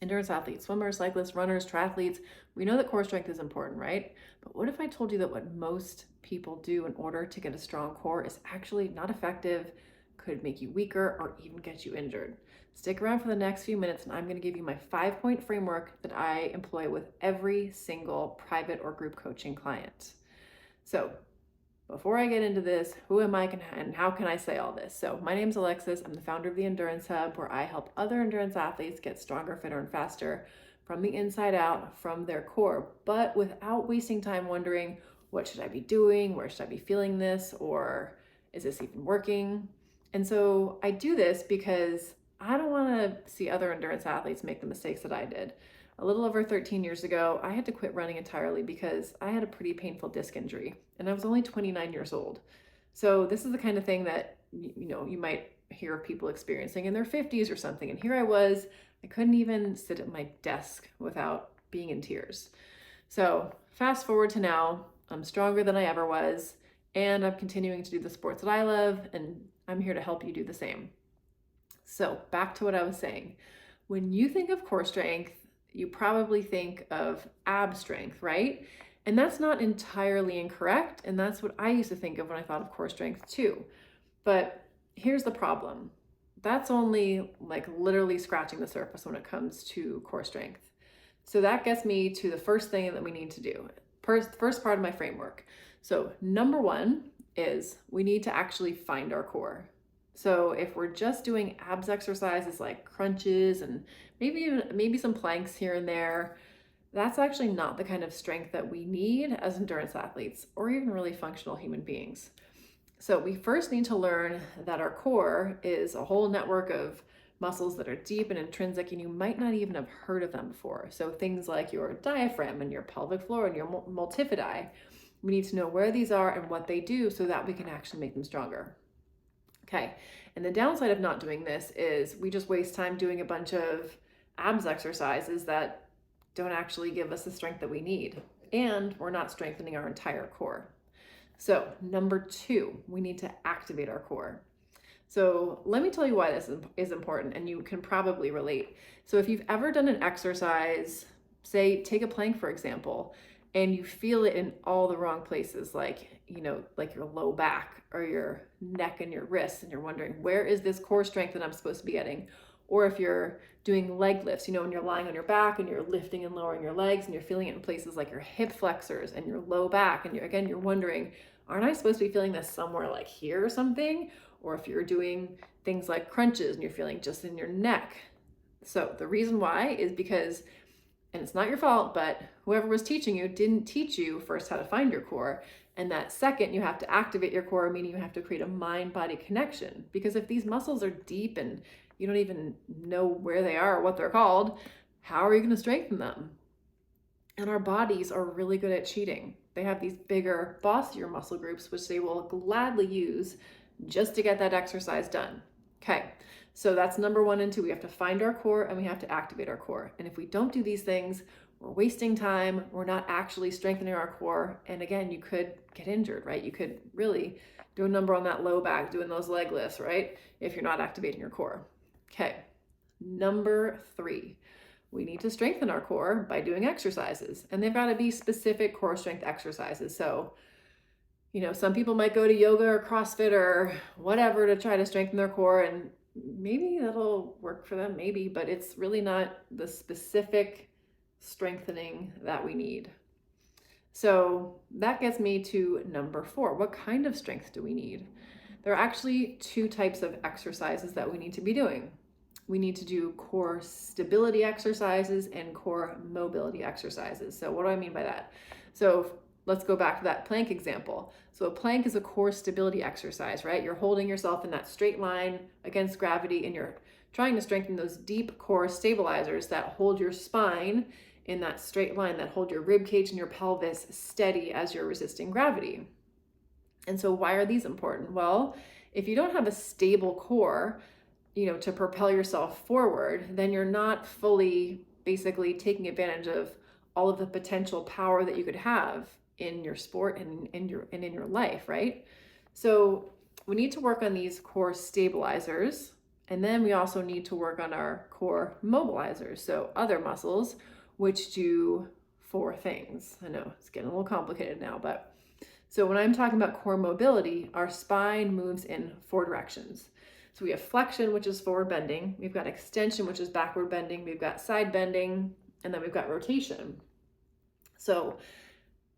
Endurance athletes, swimmers, cyclists, runners, triathletes, we know that core strength is important, right? But what if I told you that what most people do in order to get a strong core is actually not effective, could make you weaker, or even get you injured? Stick around for the next few minutes and I'm going to give you my 5-point framework that I employ with every single private or group coaching client. So before I get into this, who am I and how can I say all this? So my name's Alexis. I'm the founder of the Endurance Hub, where I help other endurance athletes get stronger, fitter, and faster from the inside out, from their core, but without wasting time wondering, what should I be doing? Where should I be feeling this? Or is this even working? And so I do this because I don't want to see other endurance athletes make the mistakes that I did. A little over 13 years ago, I had to quit running entirely because I had a pretty painful disc injury and I was only 29 years old. So this is the kind of thing that you might hear of people experiencing in their 50s or something. And here I was, I couldn't even sit at my desk without being in tears. So fast forward to now, I'm stronger than I ever was, and I'm continuing to do the sports that I love, and I'm here to help you do the same. So back to what I was saying. When you think of core strength, you probably think of ab strength, right? And that's not entirely incorrect. And that's what I used to think of when I thought of core strength too. But here's the problem. That's only like literally scratching the surface when it comes to core strength. So that gets me to the first thing that we need to do. First part of my framework. So number one is we need to actually find our core. So if we're just doing abs exercises like crunches and maybe some planks here and there, that's actually not the kind of strength that we need as endurance athletes or even really functional human beings. So we first need to learn that our core is a whole network of muscles that are deep and intrinsic, and you might not even have heard of them before. So things like your diaphragm and your pelvic floor and your multifidi, we need to know where these are and what they do so that we can actually make them stronger. Okay, and the downside of not doing this is we just waste time doing a bunch of abs exercises that don't actually give us the strength that we need, and we're not strengthening our entire core. So number two, we need to activate our core. So let me tell you why this is important, and you can probably relate. So if you've ever done an exercise, say take a plank for example, and you feel it in all the wrong places, like like your low back or your neck and your wrists, and you're wondering, where is this core strength that I'm supposed to be getting? Or if you're doing leg lifts, when you're lying on your back and you're lifting and lowering your legs and you're feeling it in places like your hip flexors and your low back, and you're wondering, aren't I supposed to be feeling this somewhere like here or something? Or if you're doing things like crunches and you're feeling just in your neck. So the reason why is because, and it's not your fault, but whoever was teaching you didn't teach you first how to find your core. And that second, you have to activate your core, meaning you have to create a mind-body connection. Because if these muscles are deep and you don't even know where they are or what they're called, how are you going to strengthen them? And our bodies are really good at cheating. They have these bigger, bossier muscle groups, which they will gladly use just to get that exercise done. Okay, so that's number 1 and 2. We have to find our core and we have to activate our core. And if we don't do these things, we're wasting time. We're not actually strengthening our core. And again, you could get injured, right? You could really do a number on that low back, doing those leg lifts, right? If you're not activating your core. Okay, number 3. We need to strengthen our core by doing exercises, and they've got to be specific core strength exercises. So, some people might go to yoga or CrossFit or whatever to try to strengthen their core, and maybe that'll work for them, maybe, but it's really not the specific strengthening that we need. So that gets me to number 4. What kind of strength do we need? There are actually 2 types of exercises that we need to be doing. We need to do core stability exercises and core mobility exercises. So what do I mean by that? So let's go back to that plank example. So a plank is a core stability exercise, right? You're holding yourself in that straight line against gravity, and you're trying to strengthen those deep core stabilizers that hold your spine in that straight line, that hold your rib cage and your pelvis steady as you're resisting gravity. And so why are these important? Well, if you don't have a stable core, to propel yourself forward, then you're not fully basically taking advantage of all of the potential power that you could have in your sport and in your life, right? So we need to work on these core stabilizers, And then we also need to work on our core mobilizers, so other muscles, which do 4 things. I know it's getting a little complicated now, but so when I'm talking about core mobility, our spine moves in 4 directions. So we have flexion, which is forward bending. We've got extension, which is backward bending. We've got side bending, and then we've got rotation. So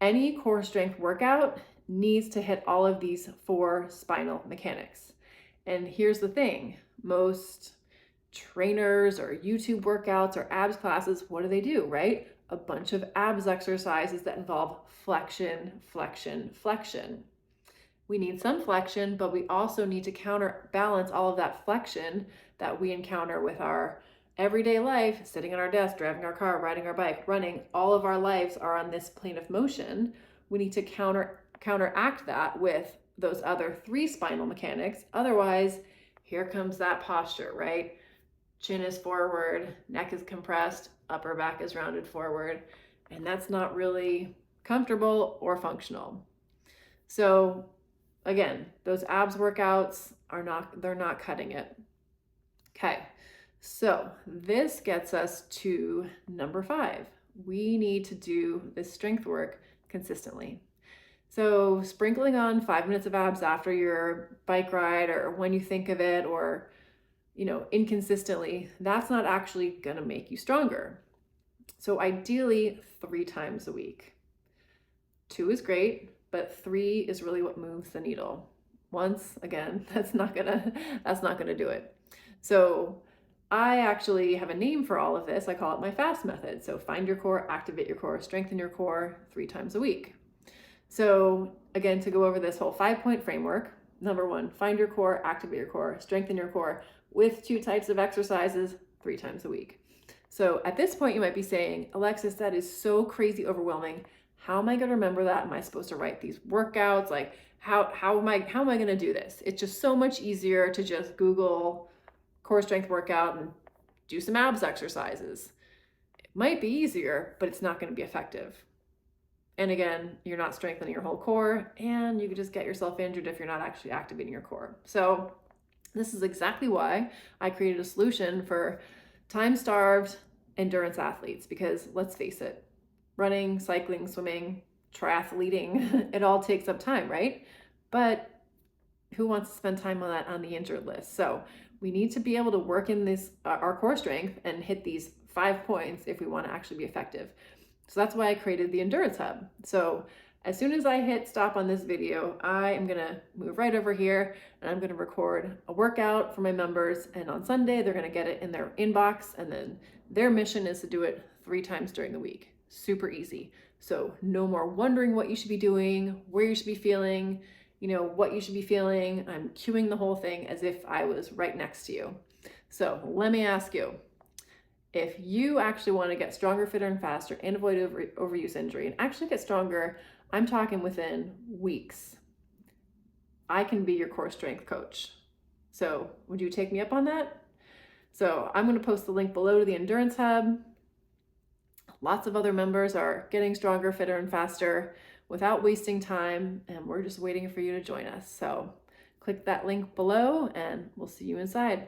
any core strength workout needs to hit all of these 4 spinal mechanics. And here's the thing, most trainers or YouTube workouts or abs classes, what do, right? A bunch of abs exercises that involve flexion, flexion, flexion. We need some flexion, but we also need to counterbalance all of that flexion that we encounter with our everyday life, sitting on our desk, driving our car, riding our bike, running. All of our lives are on this plane of motion. We need to counteract that with those other 3 spinal mechanics. Otherwise, here comes that posture, right? Chin is forward, neck is compressed, upper back is rounded forward, and that's not really comfortable or functional. So again, those abs workouts they're not cutting it. Okay, so this gets us to number 5. We need to do this strength work consistently. So sprinkling on 5 minutes of abs after your bike ride or when you think of it, or inconsistently, that's not actually gonna make you stronger. So ideally 3 times a week. 2 is great, but 3 is really what moves the needle. Once, again, that's not gonna do it. So I actually have a name for all of this. I call it my FAST method. So find your core, activate your core, strengthen your core 3 times a week. So again, to go over this whole 5-point framework, number 1, find your core, activate your core, strengthen your core with 2 types of exercises 3 times a week. So at this point, you might be saying, Alexis, that is so crazy overwhelming. How am I going to remember that? Am I supposed to write these workouts? Like, how am I going to do this? It's just so much easier to just Google core strength workout and do some abs exercises. It might be easier, but it's not going to be effective. And again, you're not strengthening your whole core, and you could just get yourself injured if you're not actually activating your core. So this is exactly why I created a solution for time-starved endurance athletes, because let's face it, running, cycling, swimming, triathleting, it all takes up time, right? But who wants to spend time on that on the injured list? So we need to be able to work in this our core strength and hit these 5 points if we want to actually be effective. So that's why I created the Endurance Hub. So as soon as I hit stop on this video, I am gonna move right over here and I'm gonna record a workout for my members. And on Sunday, they're gonna get it in their inbox. And then their mission is to do it 3 times during the week. Super easy. So no more wondering what you should be doing, where you should be feeling, what you should be feeling. I'm cueing the whole thing as if I was right next to you. So let me ask you, if you actually want to get stronger, fitter, and faster and avoid overuse injury and actually get stronger, I'm talking within weeks, I can be your core strength coach. So would you take me up on that? So I'm going to post the link below to the Endurance Hub. Lots of other members are getting stronger, fitter, and faster without wasting time, and we're just waiting for you to join us. So click that link below and we'll see you inside.